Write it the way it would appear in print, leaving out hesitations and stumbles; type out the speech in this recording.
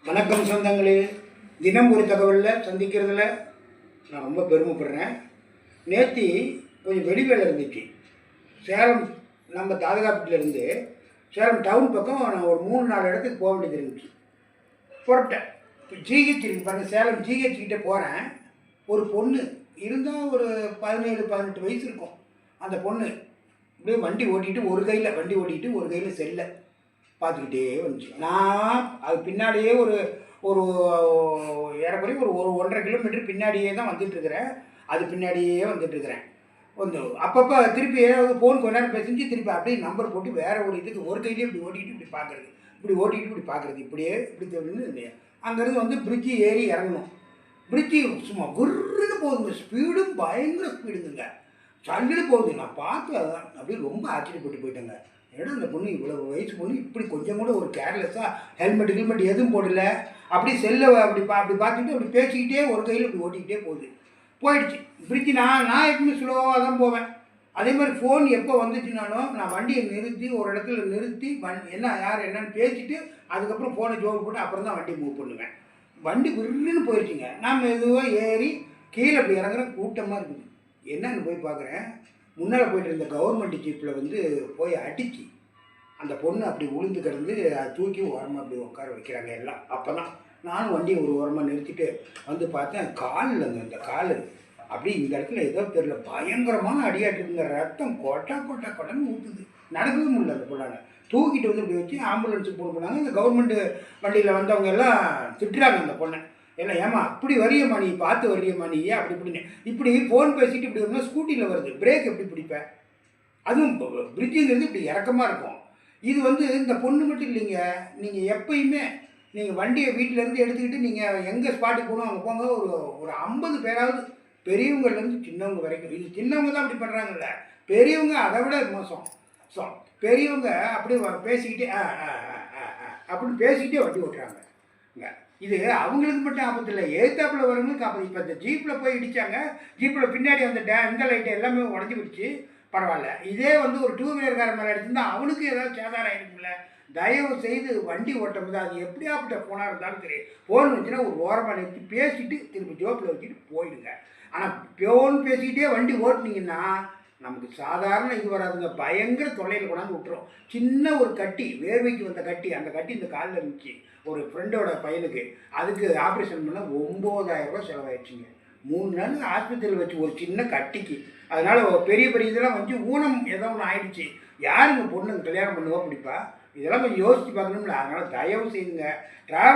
வணக்கம் சொந்தங்களே. தினம் ஒரு தகவலில் சந்திக்கிறதுல நான் ரொம்ப பெருமைப்படுறேன். நேற்று கொஞ்சம் வெளிவேலை இருந்துச்சு. சேலம் நம்ம தாதகாப்பட்டிலேருந்து சேலம் டவுன் பக்கம் நான் ஒரு 3-4 இடத்துக்கு போக வேண்டியது இருந்துச்சு. புறப்பட்டேன். இப்போ ஜிஹெச் இருக்கு பாருங்கள், சேலம் ஜிஹெச் கிட்டே போகிறேன். ஒரு பொண்ணு இருந்தால் ஒரு 17-18 வயசு இருக்கும். அந்த பொண்ணு அப்படியே வண்டி ஓட்டிகிட்டு ஒரு கையில் செல்லை பார்த்துக்கிட்டே வந்துச்சு. நான் அது பின்னாடியே ஒரு ஒரு ஏறக்குறைய ஒரு 1.5 கிலோமீட்டர் பின்னாடியே தான் வந்துட்டுருக்கிறேன். அது பின்னாடியே வந்துட்டுருக்கிறேன். அப்பப்போ திருப்பி ஏதாவது ஃபோன் கொஞ்ச நேரம் பேசிஞ்சு திருப்பி அப்படியே நம்பர் போட்டு வேறு ஒரு இதுக்கு ஒரு கையிலேயே இப்படி ஓட்டிகிட்டு இப்படி பார்க்குறது, இப்படி பார்க்குறது, இப்படியே இப்படி தெரிஞ்சு அங்கேருந்து வந்து பிரிட்ஜு ஏறி இறங்கணும். பிரிட்ஜு சும்மா குர்ருன்னு போகுதுங்க, ஸ்பீடும் பயங்கர ஸ்பீடுங்க, சல்லுன்னு போகுது. நான் பார்த்து அதான் அப்படியே ரொம்ப ஆச்சரியப்பட்டு போயிட்டேங்க. ஏன்னா அந்த பொண்ணு இவ்வளோ வயசு பொண்ணு இப்படி கொஞ்சம் கூட ஒரு கேர்லெஸ்ஸாக ஹெல்மெட் எதுவும் போடல, அப்படி செல்லை அப்படி பார்த்துக்கிட்டு அப்படி பேசிக்கிட்டே ஒரு கையில் இப்படி ஓட்டிக்கிட்டே போயிடுச்சு. பிரிட்ஜு நான் எப்பவுமே ஸ்லோவாக தான் போவேன். அதே மாதிரி ஃபோன் எப்போ வந்துச்சுனாலும் நான் வண்டியை நிறுத்தி ஒரு இடத்துல நிறுத்தி யார் என்னன்னு பேசிவிட்டு அதுக்கப்புறம் ஃபோனை ஜோடு போட்டு அப்புறம் தான் வண்டியை மூவ் பண்ணுவேன். வண்டி விருன்னு போயிடுச்சுங்க. நான் மெதுவாக ஏறி கீழே அப்படி இறங்குறேன். கூட்டமாக இருக்குது. என்னன்னு போய் பார்க்குறேன், முன்னால் போய்ட்டு இருந்த கவர்மெண்ட் ஜீப்பில் வந்து போய் அடித்து அந்த பொண்ணு அப்படி உளுந்து கிடந்து அதை தூக்கி ஓரமாக அப்படி உட்கார வைக்கிறாங்க எல்லாம். அப்போ தான் நானும் வண்டியை ஒரு ஓரமாக நிறுத்திட்டு வந்து பார்த்தேன். காலில்ங்க, இந்த கால் அப்படி இந்த இடத்துல ஏதோ தெரியல பயங்கரமான அடியாட்டுங்க. ரத்தம் கொட்டன்னு ஊற்றுது. நடக்கவே முடியல. அந்த பொண்ணால் தூக்கிட்டு வந்து இப்படி வச்சு ஆம்புலன்ஸுக்கு ஃபோன் பண்ணாங்க. இந்த கவர்மெண்ட்டு வண்டியில் வந்தவங்க எல்லாம் திட்டுறாங்க அந்த பொண்ணை. எல்லாம் ஏமா அப்படி வரியம்மா, நீ பார்த்து வரியம்மா, நீ ஏன் அப்படி இப்படின்னு இப்படி ஃபோன் பேசிட்டு இப்படி இருந்தால் ஸ்கூட்டியில் வருது, பிரேக் எப்படி பிடிப்பேன்? அதுவும் பிரிட்ஜுங்கிறது இப்படி இறக்கமாக இருக்கும். இது வந்து இந்த பொண்ணு மட்டும் இல்லைங்க, நீங்கள் எப்பயுமே நீங்கள் வண்டியை வீட்டிலேருந்து எடுத்துக்கிட்டு நீங்கள் எங்கே ஸ்பாட்டுக்கு போகணும் அங்கே போங்க. ஒரு 50 பேராவது, பெரியவங்கலேருந்து சின்னவங்க வரைக்கும். இது சின்னவங்க தான் அப்படி பண்ணுறாங்கல்ல, பெரியவங்க அதை விட மோசம். ஸோ பெரியவங்க அப்படி பேசிக்கிட்டே அப்படின்னு பேசிக்கிட்டே வண்டி ஓட்டுறாங்க. இது அவங்களுக்கு மட்டும் ஆபத்து இல்லை, ஏத்தாப்பில் வரவங்களுக்கு ஆபத்து. இப்போ இந்த ஜீப்பில் போய் இடித்தாங்க. ஜீப்பில் பின்னாடி அந்த இந்த லைட்டு எல்லாமே உடஞ்சி போயிடுச்சு. பரவாயில்ல. இதே வந்து ஒரு 2 வீலர்கார மேலே அடிச்சிருந்தா அவனுக்கு ஏதாவது சேதாரம் ஆகிடுங்கள. தயவு செய்து வண்டி ஓட்டும் போது அது எப்படியாப்பட்ட ஃபோனாக இருந்தாலும் சரி, ஃபோன் வச்சுன்னா ஒரு ஓரமாக நிறுத்தி பேசிட்டு திருப்பி ஜோப்பில் வச்சுட்டு போயிடுங்க. ஆனால் ஃபோன் பேசிக்கிட்டே வண்டி ஓட்டுனீங்கன்னா நமக்கு சாதாரண இது வராதுங்க, பயங்கர தொல்லையில் கொண்டாந்து விட்டுரும். சின்ன ஒரு கட்டி, வேர்வைக்கு வந்த கட்டி, அந்த கட்டி இந்த காலில் இருந்துச்சு ஒரு ஃப்ரெண்டோட பையனுக்கு. அதுக்கு ஆப்ரேஷன் பண்ண 9,000 ரூபா செலவாயிடுச்சுங்க. 3 நாள் ஆஸ்பத்திரியில் வச்சு ஒரு சின்ன கட்டிக்கு. அதனால் பெரிய இதெல்லாம் வந்து ஊனம் ஏதோ ஒன்று ஆயிடுச்சு. யாருங்க பொண்ணுங்க கல்யாணம் பண்ணுவா பிடிப்பா? இதெல்லாம் கொஞ்சம் யோசித்து பார்க்கணும்ல. அதனால் தயவு செய்யுங்க.